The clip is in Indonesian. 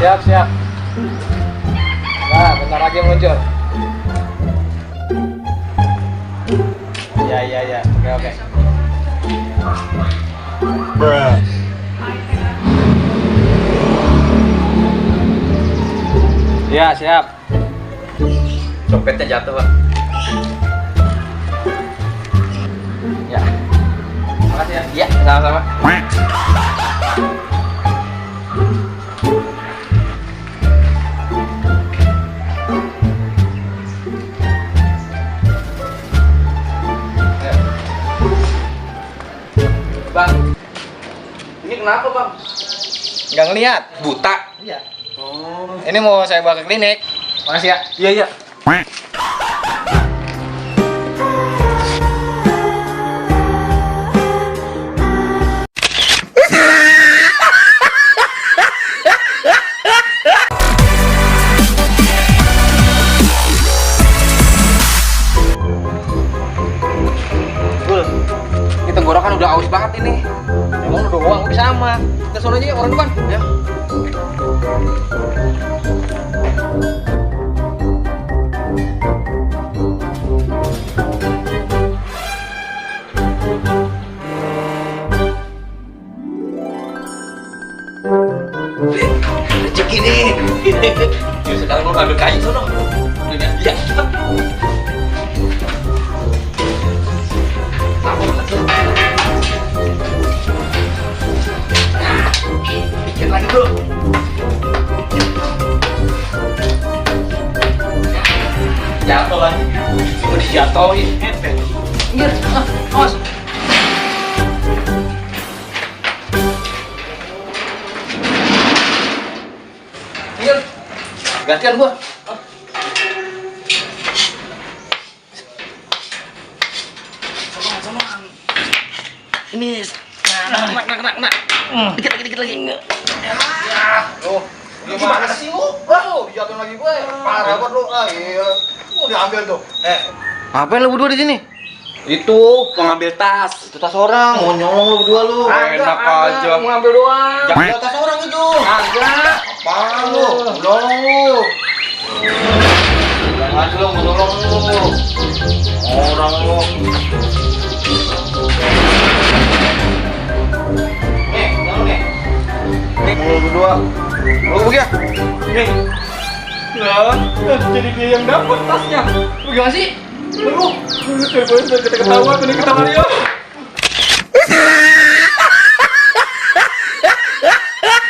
Siap, siap. Nah, bentar lagi meluncur. Ya. Oke. Bruh. Ya, siap. Copetnya jatuh, Pak. Ya. Makasih ya. Iya, sama-sama. Bang, Ini kenapa, Bang? nggak ngeliat. Buta. Iya. Oh. Ini mau saya bawa ke klinik. Makasih ya. Iya. Gul, ini tenggorokan udah aus banget ini. Emang udah uang sama. Kita sono aja ya, orang depan. Ya. Rezeki nih. Yuk sekarang gua ngambil kayu sono. Iya. Dikit lagi bro. Jatuh lagi. Mau dijatuhin. Iya. Awas. Iya. Gantian gua. Ini kena. Dikit lagi. Loh, gimana sih lu? Bro, dijatuhin lagi gue. Parah banget lu. Ah, iya. Mau diambil tuh. Ngapain lu berdua di sini? Itu pengambil tas. Itu tas orang. Mau nyolong lu berdua lu. Enak aja. Mau ngambil doang. Jangan tas orang itu. Agak. Apaan lu? Nolong lu. Jangan aja lu mau nolong lu. Orang lu. Nih, nolong nih. Nih, lu berdua. Lu pergi ya? Nih. Lah, jadi dia yang dapat tasnya. Lu gimana sih? Lu, kita ketahuan, dia.